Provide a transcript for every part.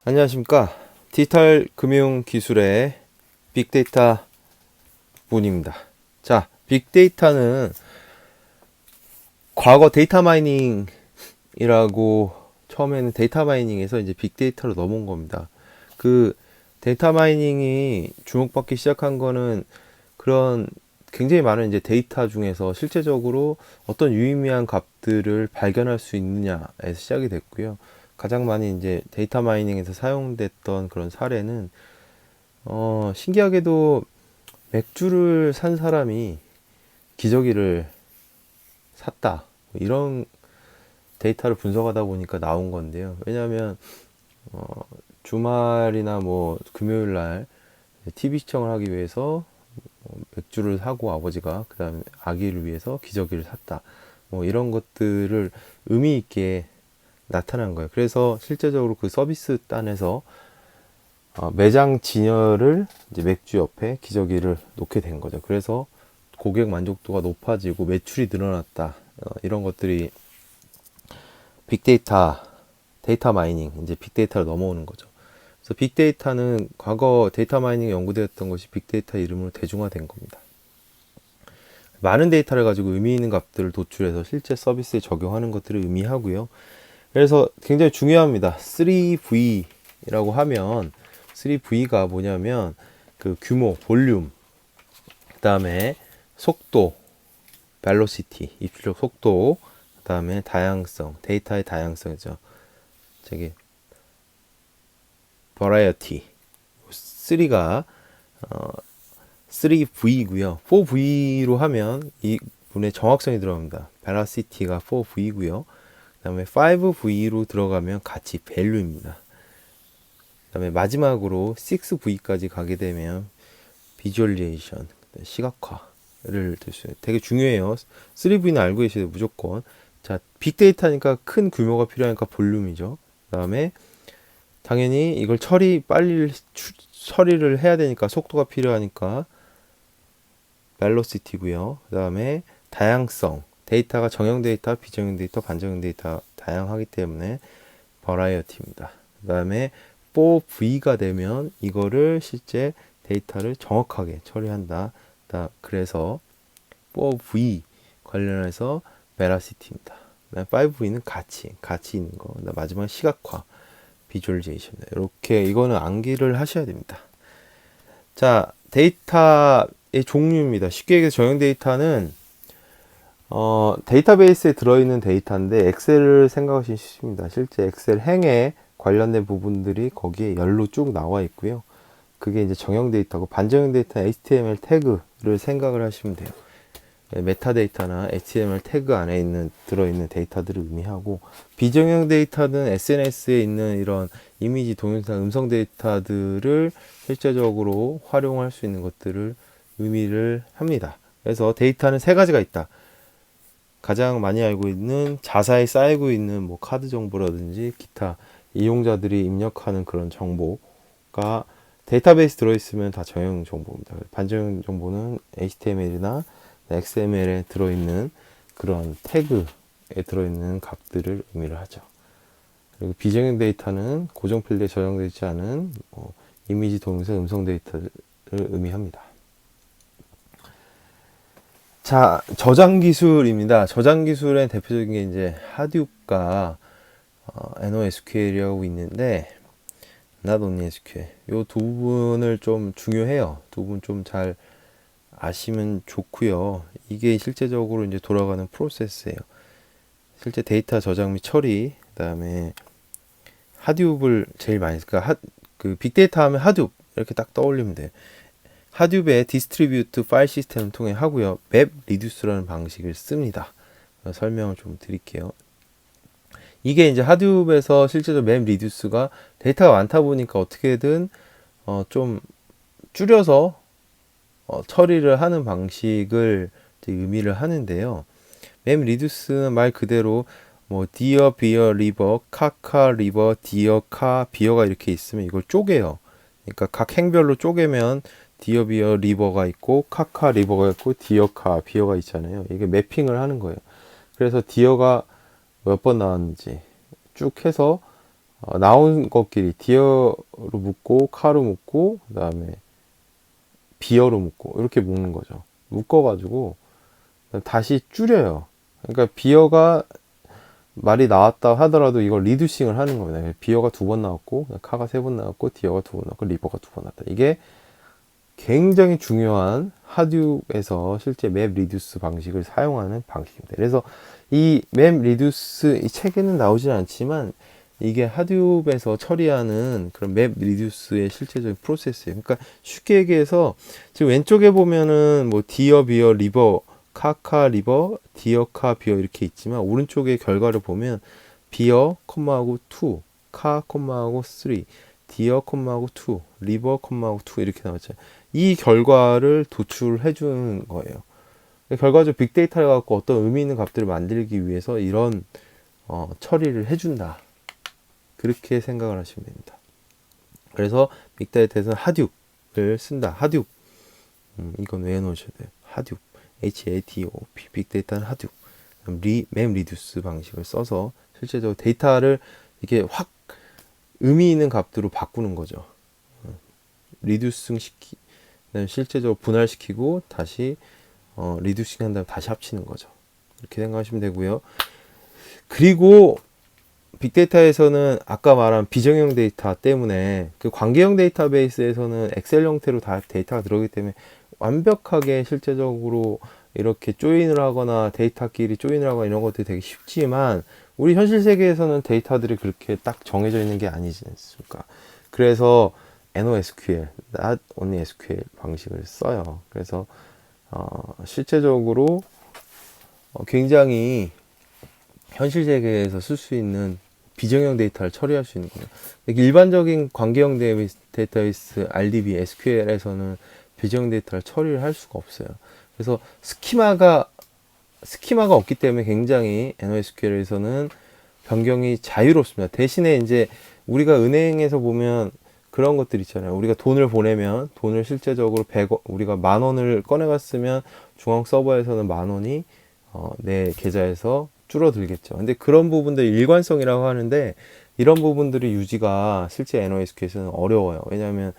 안녕하십니까. 디지털 금융 기술의 빅데이터 문입니다. 자, 빅데이터는 과거 데이터 마이닝이라고 처음에는 데이터 마이닝에서 이제 빅데이터로 넘어온 겁니다. 그 데이터 마이닝이 주목받기 시작한 거는 그런 굉장히 많은 이제 데이터 중에서 실제적으로 어떤 유의미한 값들을 발견할 수 있느냐에서 시작이 됐고요. 가장 많이 이제 데이터 마이닝에서 사용됐던 그런 사례는 신기하게도 맥주를 산 사람이 기저귀를 샀다, 뭐 이런 데이터를 분석하다 보니까 나온 건데요. 왜냐하면 주말이나 뭐 금요일 날 TV 시청을 하기 위해서 맥주를 사고 아버지가 그 다음에 아기를 위해서 기저귀를 샀다, 뭐 이런 것들을 의미 있게 나타난 거예요. 그래서 실제적으로 그 서비스 단에서 매장 진열을 이제 맥주 옆에 기저귀를 놓게 된 거죠. 그래서 고객 만족도가 높아지고 매출이 늘어났다. 이런 것들이 빅데이터, 데이터 마이닝, 이제 빅데이터로 넘어오는 거죠. 그래서 빅데이터는 과거 데이터 마이닝에 연구되었던 것이 빅데이터 이름으로 대중화된 겁니다. 많은 데이터를 가지고 의미 있는 값들을 도출해서 실제 서비스에 적용하는 것들을 의미하고요. 그래서 굉장히 중요합니다. 3V라고 하면 3V가 뭐냐면 그 규모, 볼륨, 그 다음에 속도, velocity, 입출력 속도, 그 다음에 다양성, 데이터의 다양성이죠. 저기 variety, 3가 3V고요. 4V로 하면 이 분의 정확성이 들어갑니다. velocity가 4V고요. 그 다음에 5V로 들어가면 가치 value입니다. 그 다음에 마지막으로 6V까지 가게 되면 visualization, 시각화를 들 수 있어요. 되게 중요해요. 3V는 알고 계셔야 돼요, 무조건. 자, 빅데이터니까 큰 규모가 필요하니까 볼륨이죠. 그 다음에 당연히 이걸 빨리 처리를 해야 되니까 속도가 필요하니까 velocity고요. 그 다음에 다양성, 데이터가 정형 데이터, 비정형 데이터, 반정형 데이터 다양하기 때문에 variety입니다. 그 다음에 4V가 되면 이거를 실제 데이터를 정확하게 처리한다. 그래서 4V 관련해서 veracity입니다. 5V는 가치 있는 거. 마지막 시각화, visualization. 이렇게 이거는 암기를 하셔야 됩니다. 자, 데이터의 종류입니다. 쉽게 얘기해서 정형 데이터는 데이터베이스에 들어있는 데이터인데 엑셀을 생각하시면 쉽습니다. 실제 엑셀 행에 관련된 부분들이 거기에 열로 쭉 나와 있고요. 그게 이제 정형 데이터고, 반정형 데이터는 HTML 태그를 생각을 하시면 돼요. 메타데이터나 HTML 태그 안에 들어있는 데이터들을 의미하고, 비정형 데이터는 SNS에 있는 이런 이미지, 동영상, 음성 데이터들을 실제적으로 활용할 수 있는 것들을 의미를 합니다. 그래서 데이터는 세 가지가 있다. 가장 많이 알고 있는 자사에 쌓이고 있는 뭐 카드 정보라든지 기타 이용자들이 입력하는 그런 정보가 데이터베이스 들어있으면 다 정형 정보입니다. 반정형 정보는 HTML이나 XML에 들어있는 그런 태그에 들어있는 값들을 의미를 하죠. 그리고 비정형 데이터는 고정 필드에 저장되어 있지 않은 이미지, 동영상, 음성 데이터를 의미합니다. 자, 저장 기술입니다. 저장 기술의 대표적인 게 이제 하드up과 NoSQL이라고 있는데, not only SQL. 요 두 부분을 좀 중요해요. 두 분 좀 잘 아시면 좋고요. 이게 실제적으로 이제 돌아가는 프로세스예요. 실제 데이터 저장 및 처리, 그다음에 하드up을 제일 많이 그러니까 그 빅데이터 하면 하드up 이렇게 딱 떠올리면 돼요. 하드up의 디스트리뷰트 파일 시스템을 통해 하고요. 맵 리듀스라는 방식을 씁니다. 설명을 좀 드릴게요. 이게 이제 하드up에서 실제로 맵 리듀스가 데이터가 많다 보니까 어떻게든 좀 줄여서 처리를 하는 방식을 의미를 하는데요. 맵 리듀스는 말 그대로 뭐 디어, 비어, 리버, 카카, 리버, 디어, 카, 비어가 이렇게 있으면 이걸 쪼개요. 그러니까 각 행별로 쪼개면 디어, 비어, 리버가 있고 카카, 리버가 있고 디어, 카, 비어가 있잖아요. 이게 매핑을 하는 거예요. 그래서 디어가 몇 번 나왔는지 쭉 해서 나온 것끼리 디어로 묶고 카로 묶고 그다음에 비어로 묶고 이렇게 묶는 거죠. 묶어가지고 다시 줄여요. 그러니까 비어가 말이 나왔다 하더라도 이걸 리듀싱을 하는 겁니다. 비어가 2번 나왔고 카가 3번 나왔고 디어가 2번 나왔고 리버가 2번 나왔다. 이게 굉장히 중요한 하듀에서 실제 맵 리듀스 방식을 사용하는 방식입니다. 그래서 이 맵 리듀스 이 책에는 나오진 않지만 이게 하듀에서 처리하는 그런 맵 리듀스의 실제적인 프로세스예요. 그러니까 쉽게 얘기해서 지금 왼쪽에 보면은 뭐 디어, 비어, 리버, 카카, 리버, 디어, 카, 비어 이렇게 있지만 오른쪽에 결과를 보면 비어, 콤마하고 2, 카, 콤마하고 3, 디어, 콤마하고 2, 리버, 콤마하고 2 이렇게 나왔죠. 이 결과를 도출해 주는 거예요. 결과적으로 빅데이터를 갖고 어떤 의미 있는 값들을 만들기 위해서 이런 처리를 해준다. 그렇게 생각을 하시면 됩니다. 그래서 빅데이터에서는 하듀를 쓴다. 하듀. 이건 외워놓으셔야 돼요. 하듀. HADOP. 빅데이터는 하듀. 맵 리듀스 방식을 써서 실제적으로 데이터를 이게 확 의미 있는 값으로 바꾸는 거죠. 리듀싱 시키, 실제적으로 분할시키고 다시 리듀싱 한 다음에 다시 합치는 거죠. 이렇게 생각하시면 되고요. 그리고 빅데이터에서는 아까 말한 비정형 데이터 때문에 그 관계형 데이터베이스에서는 엑셀 형태로 다 데이터가 들어오기 때문에 완벽하게 실제적으로 이렇게 조인을 하거나 데이터끼리 조인을 하거나 이런 것들이 되게 쉽지만 우리 현실 세계에서는 데이터들이 그렇게 딱 정해져 있는 게 아니지 않습니까? 그래서 NoSQL, Not Only SQL 방식을 써요. 그래서 실제적으로 굉장히 현실 세계에서 쓸 수 있는 비정형 데이터를 처리할 수 있는 거예요. 일반적인 관계형 데이터베이스 RDB, SQL에서는 비정형 데이터를 처리를 할 수가 없어요. 그래서 스키마가 없기 때문에 굉장히 NoSQL에서는 변경이 자유롭습니다. 대신에 이제 우리가 은행에서 보면 그런 것들 있잖아요. 우리가 돈을 보내면 돈을 실제적으로 100원, 우리가 10,000원을 꺼내갔으면 중앙 서버에서는 10,000원이 내 계좌에서 줄어들겠죠. 근데 그런 부분들 일관성이라고 하는데 이런 부분들이 유지가 실제 NoSQL에서는 어려워요. 왜냐하면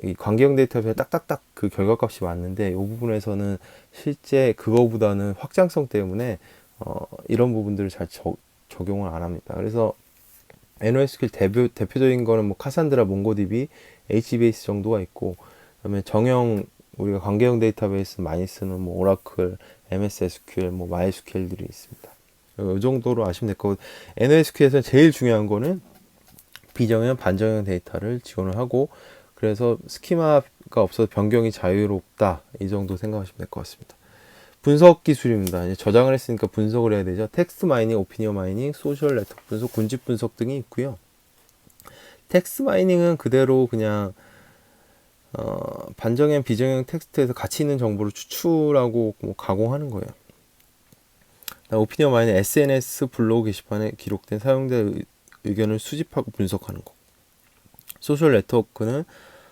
이 관계형 데이터에 딱딱딱 그 결과값이 왔는데 이 부분에서는 실제 그거보다는 확장성 때문에 이런 부분들을 잘 적용을 안 합니다. 그래서 NoSQL 대표적인 거는 뭐 카산드라, 몽고DB, HBase 정도가 있고 그다음에 정형 우리가 관계형 데이터베이스 많이 쓰는 뭐 오라클, MS SQL, 뭐 MySQL들이 있습니다. 이 정도로 아시면 될 거고 NoSQL에서 제일 중요한 거는 비정형, 반정형 데이터를 지원을 하고 그래서 스키마가 없어서 변경이 자유롭다 이 정도 생각하시면 될 것 같습니다. 분석 기술입니다. 이제 저장을 했으니까 분석을 해야 되죠. 텍스트 마이닝, 오피니언 마이닝, 소셜 네트워크 분석, 군집 분석 등이 있고요. 텍스트 마이닝은 그대로 그냥 반정형, 비정형 텍스트에서 가치 있는 정보를 추출하고 뭐 가공하는 거예요. 오피니언 마이닝 SNS 블로그 게시판에 기록된 사용자 의견을 수집하고 분석하는 거. 소셜 네트워크는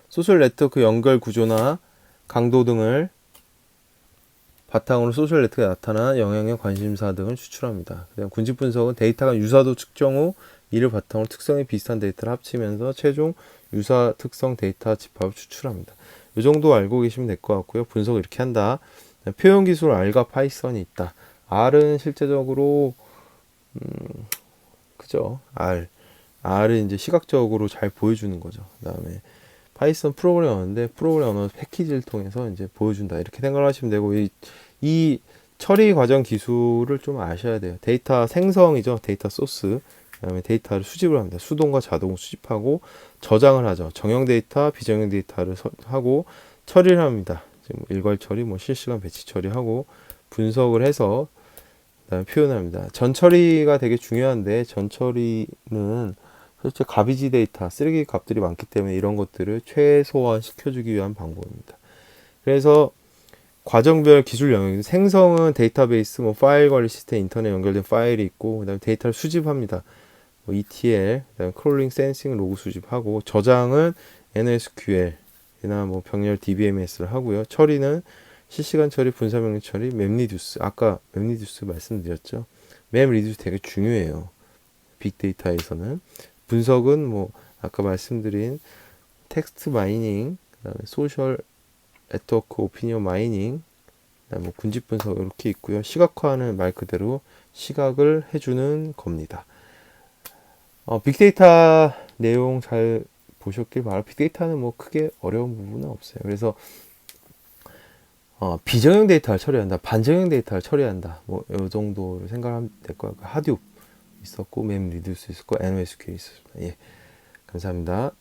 소셜 네트워크 연결 구조나 강도 등을 바탕으로 소셜 네트워크에 나타난 영향력, 관심사 등을 추출합니다. 그다음 군집 분석은 데이터가 유사도 측정 후 이를 바탕으로 특성이 비슷한 데이터를 합치면서 최종 유사 특성 데이터 집합을 추출합니다. 이 정도 알고 계시면 될 것 같고요. 분석을 이렇게 한다. 표현 기술 R과 파이썬이 있다. R은 실제적으로 그죠? R은 이제 시각적으로 잘 보여주는 거죠. 그다음에 파이썬 프로그램 언어인데 프로그램 언어 패키지를 통해서 이제 보여준다. 이렇게 생각을 하시면 되고 이 처리 과정 기술을 좀 아셔야 돼요. 데이터 생성이죠. 데이터 소스. 그다음에 데이터를 수집을 합니다. 수동과 자동 수집하고 저장을 하죠. 정형 데이터, 비정형 데이터를 하고 처리를 합니다. 지금 일괄 처리, 뭐 실시간 배치 처리하고 분석을 해서 그다음에 표현을 합니다. 전 처리가 되게 중요한데 전 처리는 실제 가비지 데이터, 쓰레기 값들이 많기 때문에 이런 것들을 최소화 시켜주기 위한 방법입니다. 그래서 과정별 기술 영역, 생성은 데이터베이스, 뭐 파일 관리 시스템, 인터넷 연결된 파일이 있고, 그다음에 데이터를 수집합니다. 뭐 ETL, 그다음에 크롤링, 센싱, 로그 수집하고, 저장은 NoSQL이나 뭐 병렬 DBMS를 하고요. 처리는 실시간 처리, 분사 명령 처리, 맵리듀스. 아까 맵리듀스 말씀드렸죠. 맵리듀스 되게 중요해요. 빅데이터에서는. 분석은 뭐 아까 말씀드린 텍스트 마이닝, 그다음에 소셜 네트워크 오피니언 마이닝, 그다음에 뭐 군집 분석 이렇게 있고요. 시각화는 말 그대로 시각을 해주는 겁니다. 빅데이터 내용 잘 보셨길 바랍니다. 빅데이터는 뭐 크게 어려운 부분은 없어요. 그래서 비정형 데이터를 처리한다, 반정형 데이터를 처리한다, 뭐 이 정도로 생각하면 될 것 같고, 하둡 있었고, 맵 리듀스 있었고, NoSQL 있었습니다. 예, 감사합니다.